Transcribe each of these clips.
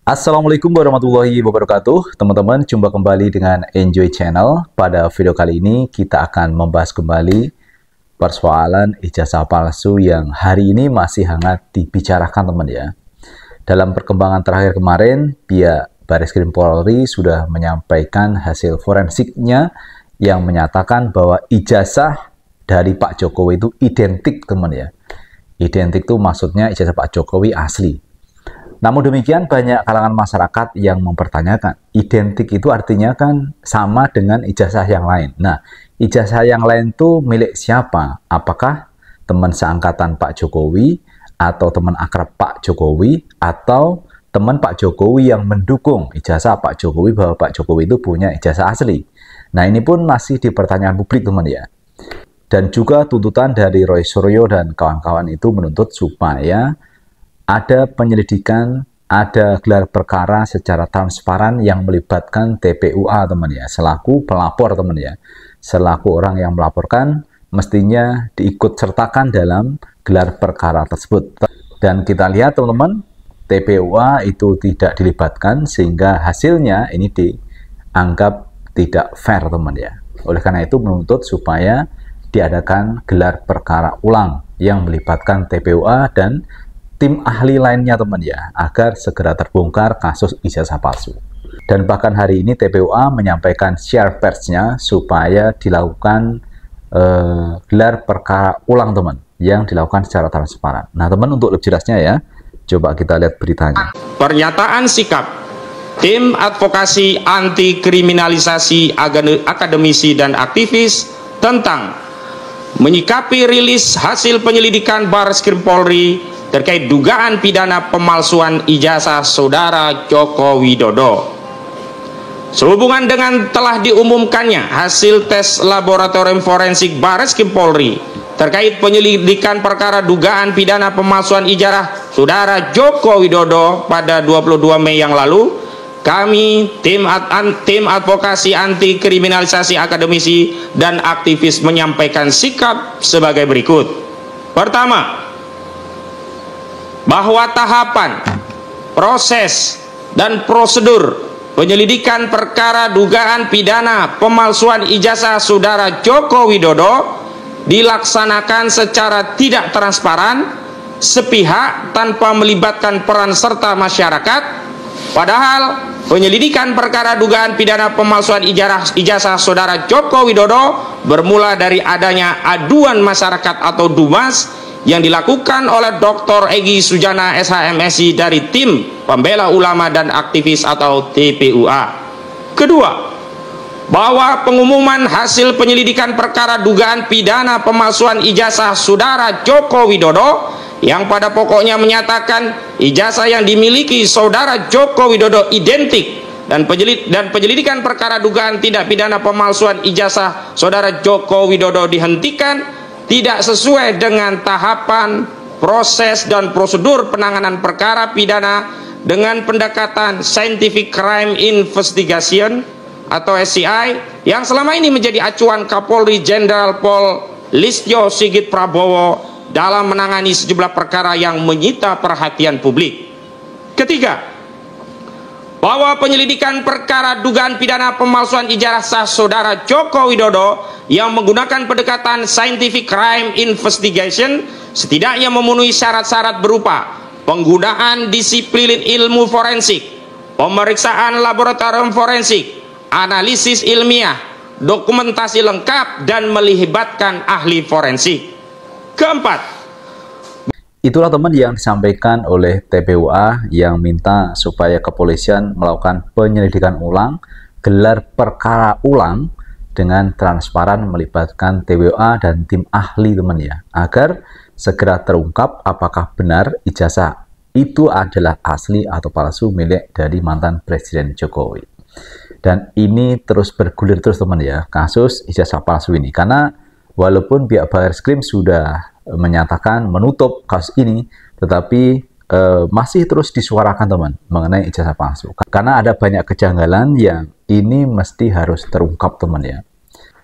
Assalamualaikum warahmatullahi wabarakatuh. Teman-teman, jumpa kembali dengan Enjoy Channel. Pada video kali ini kita akan membahas kembali persoalan ijazah palsu yang hari ini masih hangat dibicarakan, teman ya. Dalam perkembangan terakhir kemarin, pihak Bareskrim Polri sudah menyampaikan hasil forensiknya yang menyatakan bahwa ijazah dari Pak Jokowi itu identik, teman ya. Identik itu maksudnya ijazah Pak Jokowi asli. Namun demikian banyak kalangan masyarakat yang mempertanyakan, identik itu artinya kan sama dengan ijazah yang lain. Nah, ijazah yang lain itu milik siapa? Apakah teman seangkatan Pak Jokowi, atau teman akrab Pak Jokowi, atau teman Pak Jokowi yang mendukung ijazah Pak Jokowi bahwa Pak Jokowi itu punya ijazah asli? Nah, ini pun masih dipertanyakan publik, teman ya. Dan juga tuntutan dari Roy Suryo dan kawan-kawan itu menuntut supaya ada penyelidikan, ada gelar perkara secara transparan yang melibatkan TPUA, teman ya, selaku pelapor, teman ya. Selaku orang yang melaporkan, mestinya diikut sertakan dalam gelar perkara tersebut. Dan kita lihat, teman-teman, TPUA itu tidak dilibatkan, sehingga hasilnya ini dianggap tidak fair, teman ya. Oleh karena itu menuntut supaya diadakan gelar perkara ulang yang melibatkan TPUA dan tim ahli lainnya, teman ya, agar segera terbongkar kasus ijazah palsu. Dan bahkan hari ini TPUA menyampaikan share persnya supaya dilakukan gelar perkara ulang, teman, yang dilakukan secara transparan. Nah, teman, untuk lebih jelasnya ya, coba kita lihat beritanya. Pernyataan sikap tim advokasi anti kriminalisasi akademisi dan aktivis tentang menyikapi rilis hasil penyelidikan Bareskrim Polri terkait dugaan pidana pemalsuan ijazah saudara Joko Widodo. Sehubungan dengan telah diumumkannya hasil tes laboratorium forensik Bareskrim Polri terkait penyelidikan perkara dugaan pidana pemalsuan ijazah saudara Joko Widodo pada 22 Mei yang lalu, kami tim advokasi anti kriminalisasi akademisi dan aktivis menyampaikan sikap sebagai berikut. Pertama, bahwa tahapan, proses, dan prosedur penyelidikan perkara dugaan pidana pemalsuan ijazah saudara Joko Widodo dilaksanakan secara tidak transparan, sepihak, tanpa melibatkan peran serta masyarakat. Padahal penyelidikan perkara dugaan pidana pemalsuan ijazah saudara Joko Widodo bermula dari adanya aduan masyarakat atau DUMAS yang dilakukan oleh Dr. Egy Sujana SHMSI dari tim pembela ulama dan aktivis atau TPUA. Kedua, bahwa pengumuman hasil penyelidikan perkara dugaan pidana pemalsuan ijazah saudara Joko Widodo yang pada pokoknya menyatakan ijazah yang dimiliki saudara Joko Widodo identik dan penyelidikan perkara dugaan tindak pidana pemalsuan ijazah saudara Joko Widodo dihentikan, tidak sesuai dengan tahapan, proses, dan prosedur penanganan perkara pidana dengan pendekatan Scientific Crime Investigation atau SCI yang selama ini menjadi acuan Kapolri Jenderal Pol Listio Sigit Prabowo dalam menangani sejumlah perkara yang menyita perhatian publik. Ketiga, bahwa penyelidikan perkara dugaan pidana pemalsuan ijazah saudara Joko Widodo yang menggunakan pendekatan Scientific Crime Investigation setidaknya memenuhi syarat-syarat berupa penggunaan disiplin ilmu forensik, pemeriksaan laboratorium forensik, analisis ilmiah, dokumentasi lengkap, dan melibatkan ahli forensik. Keempat, itulah, teman, yang disampaikan oleh TPUA yang minta supaya kepolisian melakukan penyelidikan ulang, gelar perkara ulang dengan transparan melibatkan TPUA dan tim ahli, teman ya, agar segera terungkap apakah benar ijazah itu adalah asli atau palsu milik dari mantan Presiden Jokowi. Dan ini terus bergulir terus, teman ya, kasus ijazah palsu ini, karena walaupun pihak Bareskrim sudah menyatakan menutup kasus ini, tetapi masih terus disuarakan, teman, mengenai ijazah palsu. Karena ada banyak kejanggalan yang ini mesti harus terungkap, teman ya.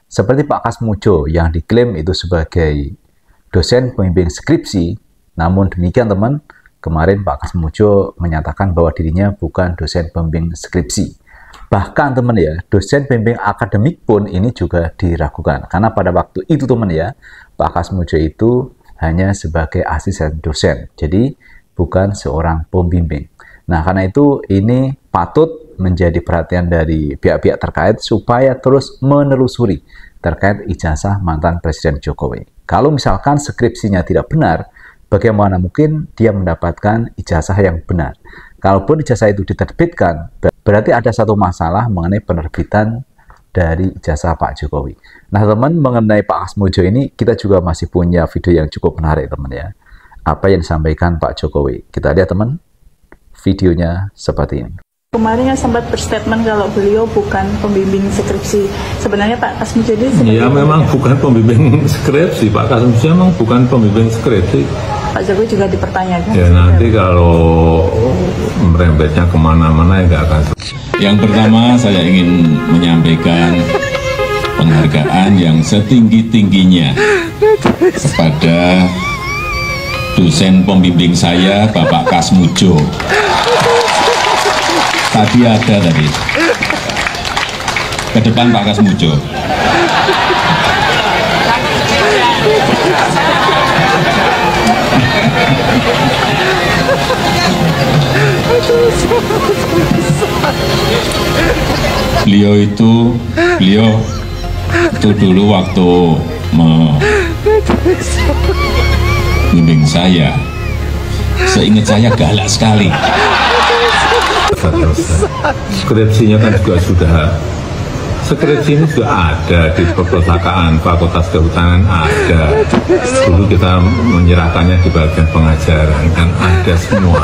Seperti Pak Kasmujo yang diklaim itu sebagai dosen pembimbing skripsi, namun demikian, teman, kemarin Pak Kasmujo menyatakan bahwa dirinya bukan dosen pembimbing skripsi. Bahkan teman ya, dosen pembimbing akademik pun ini juga diragukan. Karena pada waktu itu teman ya, Pak Kasmujo itu hanya sebagai asisten dosen. Jadi bukan seorang pembimbing. Nah, karena itu ini patut menjadi perhatian dari pihak-pihak terkait supaya terus menelusuri terkait ijazah mantan Presiden Jokowi. Kalau misalkan skripsinya tidak benar, bagaimana mungkin dia mendapatkan ijazah yang benar? Kalaupun ijazah itu diterbitkan, berarti ada satu masalah mengenai penerbitan dari ijazah Pak Jokowi. Nah, teman, mengenai Pak Kasmujo ini, kita juga masih punya video yang cukup menarik, teman ya. Apa yang disampaikan Pak Jokowi? Kita lihat, teman, videonya seperti ini. Kemarin sempat berstatement kalau beliau bukan pembimbing skripsi. Sebenarnya Pak Kasmujo ini ya memang bukan pembimbing skripsi. Pak Kasmujo memang bukan pembimbing skripsi. Pak Jokowi juga dipertanyakan. Ya nanti kalau merembetnya kemana-mana ya nggak akan. Yang pertama saya ingin menyampaikan penghargaan yang setinggi-tingginya kepada dosen pembimbing saya, Bapak Kasmujo. Tadi ada tadi. Ke depan Pak Kasmujo. Beliau itu dulu waktu membimbing saya, seingat saya galak sekali. Skripsinya kan juga sudah, skripsi ini sudah ada di perpustakaan Fakultas Kehutanan ada. Dulu kita menyerahkannya di bagian pengajaran kan ada semua.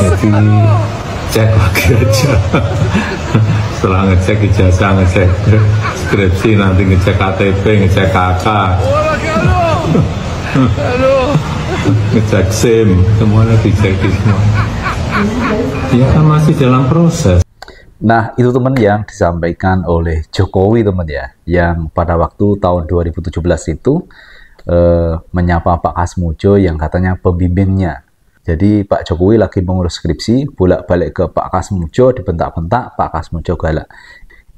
Jadi cek lagi aja. Setelah ngecek ijazah, ngecek skripsi, nanti ngecek KTP, ngecek KK, ngecek SIM, semuanya dicek semua. Ya kan masih dalam proses. Nah, itu teman yang disampaikan oleh Jokowi teman ya, yang pada waktu tahun 2017 itu menyapa Pak Kasmujo yang katanya pembimbingnya. Jadi Pak Jokowi lagi mengurus skripsi, bolak-balik ke Pak Kasmujo, dibentak-bentak, Pak Kasmujo galak.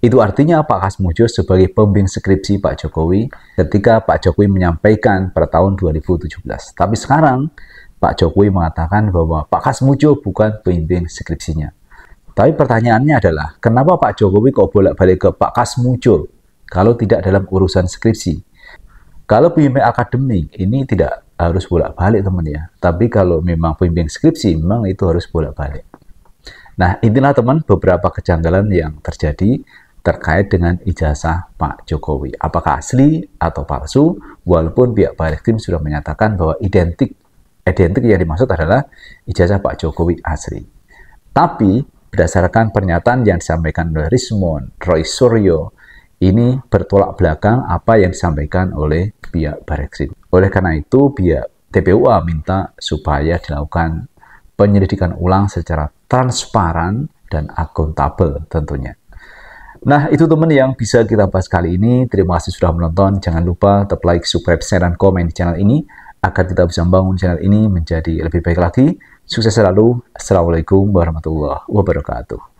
Itu artinya Pak Kasmujo sebagai pembimbing skripsi Pak Jokowi ketika Pak Jokowi menyampaikan pada tahun 2017. Tapi sekarang Pak Jokowi mengatakan bahwa Pak Kasmujo bukan pembimbing skripsinya. Tapi pertanyaannya adalah, kenapa Pak Jokowi kok bolak-balik ke Pak Kasmujo kalau tidak dalam urusan skripsi? Kalau pembimbing akademik ini tidak harus bolak-balik teman ya. Tapi kalau memang pembimbing skripsi, memang itu harus bolak-balik. Nah, inilah teman beberapa kejanggalan yang terjadi terkait dengan ijazah Pak Jokowi. Apakah asli atau palsu? Walaupun pihak Bareskrim sudah menyatakan bahwa identik yang dimaksud adalah ijazah Pak Jokowi asli. Tapi berdasarkan pernyataan yang disampaikan oleh Rismond Roy Suryo, ini bertolak belakang apa yang disampaikan oleh pihak Bareskrim. Oleh karena itu, pihak TPUA minta supaya dilakukan penyelidikan ulang secara transparan dan akuntabel tentunya. Nah, itu teman yang bisa kita bahas kali ini. Terima kasih sudah menonton. Jangan lupa tetap like, subscribe, share, dan komen di channel ini agar kita bisa membangun channel ini menjadi lebih baik lagi. Sukses selalu. Assalamualaikum warahmatullahi wabarakatuh.